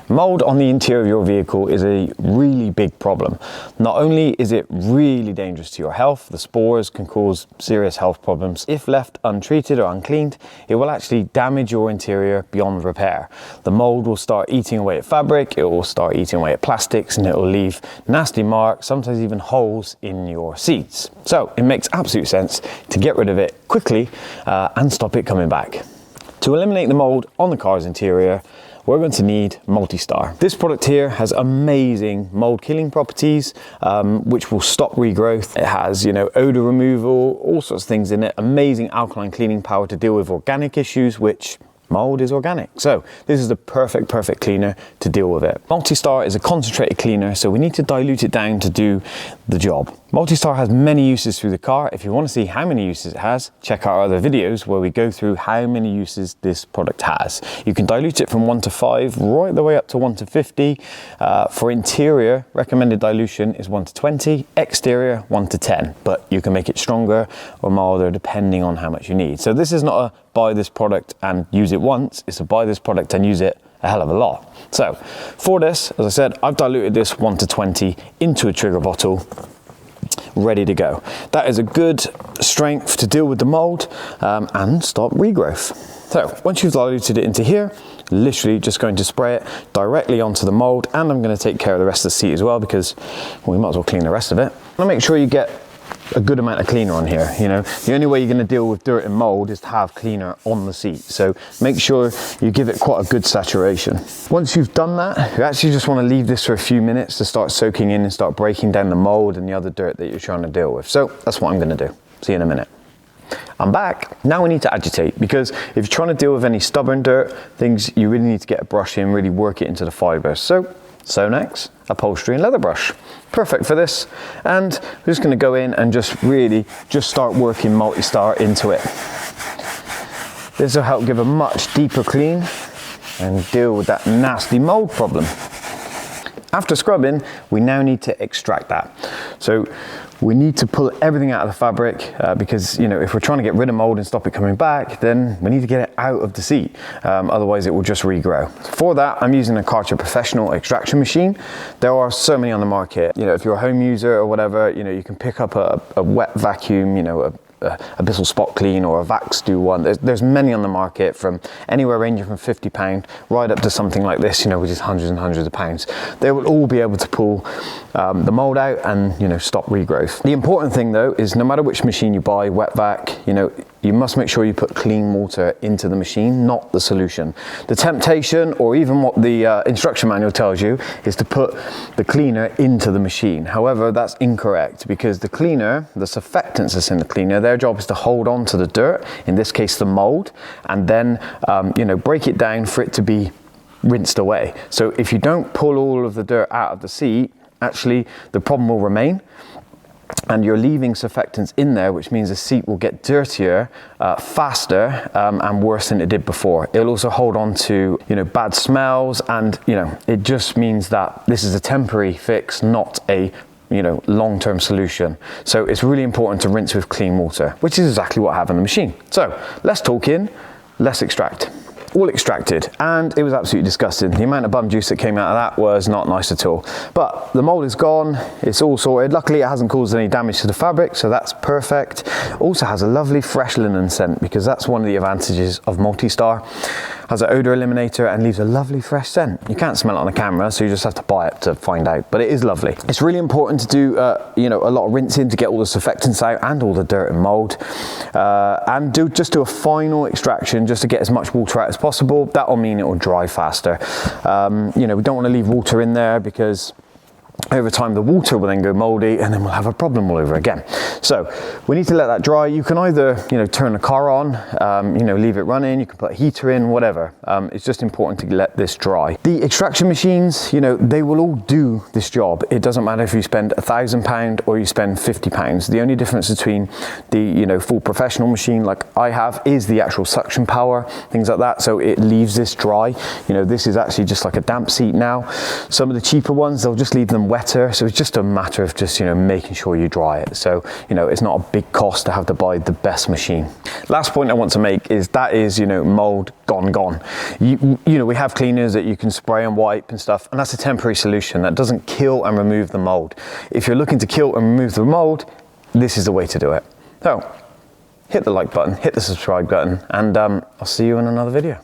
Mold on the interior of your vehicle is a really big problem. Not only is it really dangerous to your health, the spores can cause serious health problems. If left untreated or uncleaned, it will actually damage your interior beyond repair. The mold will start eating away at fabric, it will start eating away at plastics, and it will leave nasty marks, sometimes even holes in your seats. So it makes absolute sense to get rid of it quickly and stop it coming back. To eliminate the mold on the car's interior, we're going to need MultiStar. This product here has amazing mold killing properties, which will stop regrowth. It has, odor removal, all sorts of things in it. Amazing alkaline cleaning power to deal with organic issues, which mold is organic. So this is the perfect cleaner to deal with it. MultiStar is a concentrated cleaner, so we need to dilute it down to do the job. MultiStar has many uses through the car. If you want to see how many uses it has, check out our other videos where we go through how many uses this product has. You can dilute it from 1 to 5, right the way up to 1 to 50. For interior, recommended dilution is 1 to 20, exterior 1 to 10, but you can make it stronger or milder depending on how much you need. So this is not a buy this product and use it once, it's a buy this product and use it a hell of a lot. So for this, as I said, I've diluted this 1 to 20 into a trigger bottle, ready to go. That is a good strength to deal with the mold and stop regrowth. So once you've diluted it into here, literally just going to spray it directly onto the mold, and I'm going to take care of the rest of the seat as well because we might as well clean the rest of it. Now make sure you get a good amount of cleaner on here. The only way you're going to deal with dirt and mold is to have cleaner on the seat, so make sure you give it quite a good saturation. Once you've done that, you actually just want to leave this for a few minutes to start soaking in and start breaking down the mold and the other dirt that you're trying to deal with. So that's what I'm going to do. See you in a minute. I'm back. Now we need to agitate, because if you're trying to deal with any stubborn dirt, things you really need to get a brush in, really work it into the fibers. So Sonax upholstery and leather brush, perfect for this. And we're just going to go in and just start working MultiStar into it. This will help give a much deeper clean and deal with that nasty mold problem. After scrubbing, we now need to extract that. So we need to pull everything out of the fabric because if we're trying to get rid of mold and stop it coming back, then we need to get it out of the seat. Otherwise it will just regrow. For that, I'm using a Karcher Professional extraction machine. There are so many on the market. If you're a home user or whatever, you can pick up a wet vacuum, a Bissell Spot Clean or a Vax one. There's many on the market, from anywhere ranging from £50 right up to something like this, which is hundreds and hundreds of pounds. They will all be able to pull the mold out and stop regrowth. The important thing though is no matter which machine you buy, wet vac, you must make sure you put clean water into the machine, not the solution. The temptation, or even what the instruction manual tells you, is to put the cleaner into the machine. However, that's incorrect, because the cleaner, the surfactants that's in the cleaner, their job is to hold on to the dirt, in this case the mold, and then break it down for it to be rinsed away. So if you don't pull all of the dirt out of the seat, actually the problem will remain, and you're leaving surfactants in there, which means the seat will get dirtier faster and worse than it did before. It'll also hold on to bad smells, and it just means that this is a temporary fix, not a long-term solution. So it's really important to rinse with clean water, which is exactly what I have in the machine. So let's talk in, let's extract. All extracted, and it was absolutely disgusting. The amount of bum juice that came out of that was not nice at all. But the mold is gone, it's all sorted. Luckily it hasn't caused any damage to the fabric, so that's perfect. Also has a lovely fresh linen scent, because that's one of the advantages of MultiStar. Has an odor eliminator and leaves a lovely fresh scent. You can't smell it on the camera, so you just have to buy it to find out, but it is lovely. It's really important to do a lot of rinsing to get all the surfactants out and all the dirt and mold, and just do a final extraction just to get as much water out as possible. That'll mean it will dry faster. We don't want to leave water in there, because over time the water will then go moldy, and then we'll have a problem all over again. So we need to let that dry. You can either turn the car on, leave it running, you can put a heater in, whatever. It's just important to let this dry. The extraction machines, they will all do this job. It doesn't matter if you spend £1,000 or you spend £50. The only difference between the full professional machine like I have is the actual suction power, things like that, so it leaves this dry. This is actually just like a damp seat now. Some of the cheaper ones, they'll just leave them become wetter, so it's just a matter of just, you know, making sure you dry it. So, you know, it's not a big cost to have to buy the best machine. Last point I want to make is that is, you know, mold gone. You know, we have cleaners that you can spray and wipe and stuff, and that's a temporary solution that doesn't kill and remove the mold. If you're looking to kill and remove the mold, this is the way to do it. So hit the like button, hit the subscribe button, and I'll see you in another video.